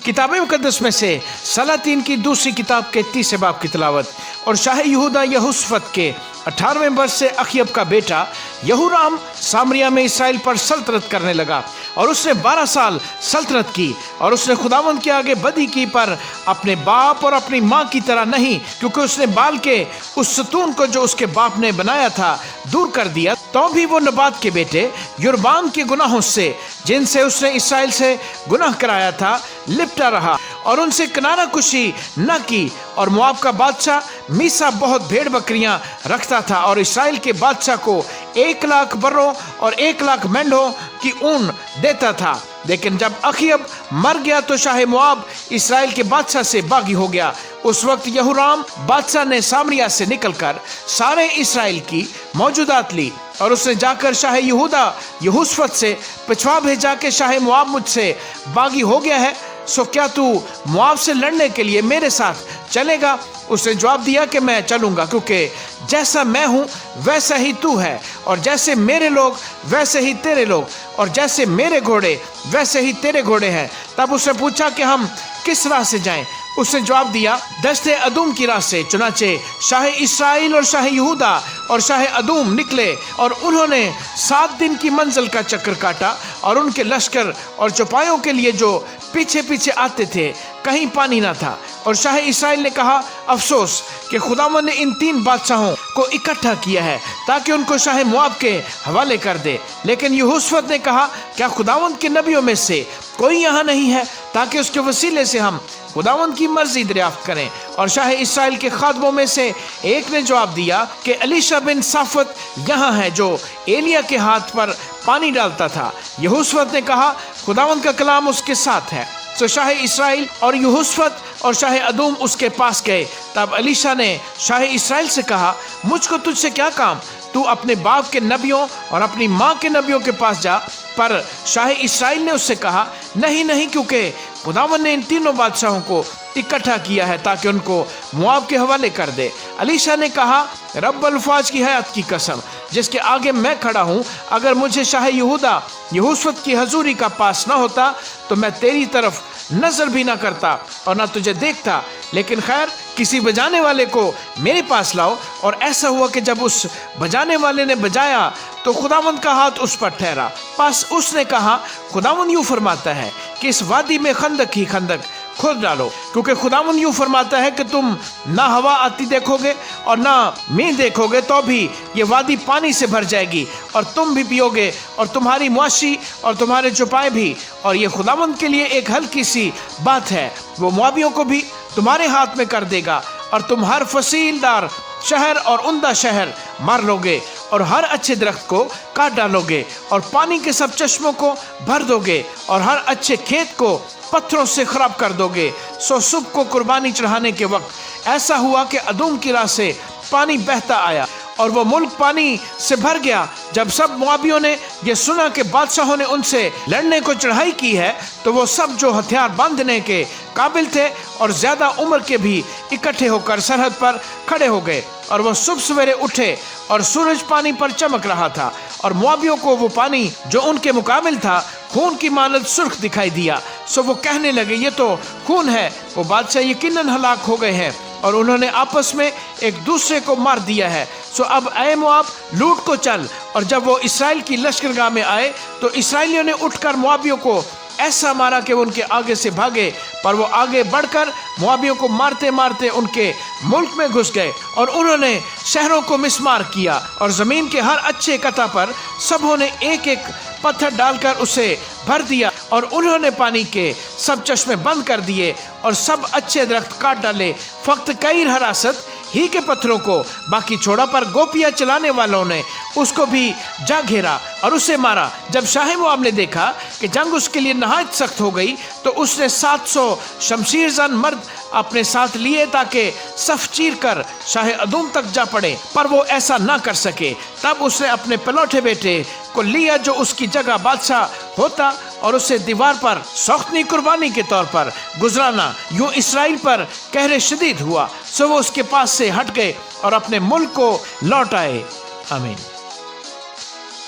किताब मुकद्दस में से सलातीन की दूसरी किताब के 30 बाब की तिलावत। और शाह यहूदा यहोशफत के 18वें वर्ष से अखयब का बेटा यहूराम सामरिया में इसराइल पर सल्तनत करने लगा और उसने 12 साल सल्तनत की। और उसने खुदावंद के आगे बदी की, पर अपने बाप और अपनी माँ की तरह नहीं, क्योंकि उसने बाल के उस सतून को जो उसके बाप ने बनाया था दूर कर दिया। तो भी वो नबात के बेटे यरबाम के गुनाहों से, जिनसे उसने इसराइल से गुनाह कराया था, लिपटा रहा और उनसे किनारा कुशी न की। और मोआब का बादशाह मीसा बहुत भेड़ बकरियां रखता था और इसराइल के बादशाह को 1 लाख बर्रों और 1 लाख मेंढों की ऊन देता था। लेकिन जब अखयब मर गया तो शाह मोआब इसराइल के बादशाह से बागी हो गया। उस वक्त यहूराम बादशाह ने सामरिया से निकलकर सारे इसराइल की मौजूदात ली और उसने जाकर शाह यहूदा यहोशफत से पिछवा भेजा कि शाह मोआब मुझसे बागी हो गया है, सो क्या तू मोआब से लड़ने के लिए मेरे साथ चलेगा? उसने जवाब दिया कि मैं चलूंगा, क्योंकि जैसा मैं हूँ वैसा ही तू है, और जैसे मेरे लोग वैसे ही तेरे लोग, और जैसे मेरे घोड़े वैसे ही तेरे घोड़े हैं। तब उसने पूछा कि हम किस राह से जाएं? उसने जवाब दिया, दश्ते अदूम की राह से। चुनाचे शाह इसराइल और शाह यहूदा और शाह अदूम निकले और उन्होंने 7 दिन की मंजिल का चक्कर काटा। और उनके लश्कर और चौपायों के लिए जो पीछे पीछे आते थे कहीं पानी ना था। और शाह इसराइल ने कहा, अफसोस कि खुदावंद ने इन 3 बादशाहों को इकट्ठा किया है ताकि उनको शाह मोआब के हवाले कर दे। लेकिन यहोशफत ने कहा, क्या खुदावंद के नबियों में से कोई यहाँ नहीं है ताकि उसके वसीले से हम खुदावंद की मर्जी दरियाफ्त करें? और शाह इसराइल के खादमों में से एक ने जवाब दिया कि एलीशा बिन साफत यहाँ है, जो एलिया के हाथ पर पानी डालता था। यहोशफत ने कहा, खुदावंद का कलाम उसके साथ है। तो शाह इसराइल और यहोशफत और शाह अदूम उसके पास गए। तब एलीशा ने शाह इसराइल से कहा, मुझको तुझसे क्या काम? तू अपने बाप के नबियों और अपनी माँ के नबियों के पास जा। पर शाह इसराइल ने उससे कहा, नहीं नहीं, क्योंकि खुदावंद ने इन 3 बादशाहों को इकट्ठा किया है ताकि उनको मोआब के हवाले कर दे। एलीशा ने कहा, रब अल्फाज की हयात की कसम जिसके आगे मैं खड़ा हूँ, अगर मुझे शाह यहूदा यहोशफत की हजूरी का पास न होता तो मैं तेरी तरफ नजर भी ना करता और ना तुझे देखता। लेकिन खैर, किसी बजाने वाले को मेरे पास लाओ। और ऐसा हुआ कि जब उस बजाने वाले ने बजाया तो खुदावंद का हाथ उस पर ठहरा। बस उसने कहा, खुदावंद यूं फरमाता है कि इस वादी में खंदक ही खंदक खोद डालो, क्योंकि खुदावंद यूं फरमाता है कि तुम ना हवा आती देखोगे और ना मींह देखोगे तो भी ये वादी पानी से भर जाएगी और तुम भी पियोगे और तुम्हारी मुआशी और तुम्हारे चौपाए भी। और ये खुदावंद के लिए एक हल्की सी बात है, वो मोआबियों को भी तुम्हारे हाथ में कर देगा और तुम हर फसीलदार शहर और उम्दा शहर मार लोगे और हर अच्छे दरख्त को काट डालोगे और पानी के सब चश्मों को भर दोगे और हर अच्छे खेत को पत्थरों से खराब कर दोगे। सो सुबह को कुर्बानी चढ़ाने के वक्त ऐसा हुआ कि अदूम की राह से पानी बहता आया और वो मुल्क पानी से भर गया। जब सब मोआबियों ने ये सुना कि बादशाहों ने उनसे लड़ने को चढ़ाई की है, तो वो सब जो हथियार बांधने के काबिल थे और ज्यादा उम्र के भी इकट्ठे होकर सरहद पर खड़े हो गए। और वो सुबह सवेरे उठे और सूरज पानी पर चमक रहा था और मोआबियों को वो पानी जो उनके मुकाबिल था खून की मानद सुर्ख दिखाई दिया। सो वो कहने लगे, ये तो खून है, वो बादशाह यकीनन हलाक हो गए हैं और उन्होंने आपस में एक दूसरे को मार दिया है। सो अब ऐ मोआब, लूट को चल। और जब वो इसराइल की लश्करगाह में आए तो इसराइलियों ने उठकर मोआबियों को ऐसा मारा कि वो उनके आगे से भागे, पर वो आगे बढ़कर मोआबियों को मारते मारते उनके मुल्क में घुस गए और उन्होंने शहरों को मिस्मार किया और जमीन के हर अच्छे कता पर सबों ने एक एक पत्थर डालकर उसे भर दिया और उन्होंने पानी के सब चश्मे बंद कर दिए और सब अच्छे दरख्त काट डाले, फक्त कई हरासत ही के पत्थरों को बाकी छोड़ा। पर गोपियां चलाने वालों ने उसको भी जा घेरा और उसे मारा। जब शाह मोआब ने देखा कि जंग उसके लिए नहायत सख्त हो गई तो उसने 700 शमशीर जन मर्द अपने साथ लिए ताकि सफ चीर कर शाह अदूम तक जा पड़े, पर वो ऐसा ना कर सके। तब उसने अपने पलौठे बेटे को लिया जो उसकी जगह बादशाह होता और उसे दीवार पर सौख्तनी कुर्बानी के तौर पर गुजराना। यूं इसराइल पर कहरे शदीद हुआ, सो वो उसके पास से हट गए और अपने मुल्क को लौट आए। आमीन।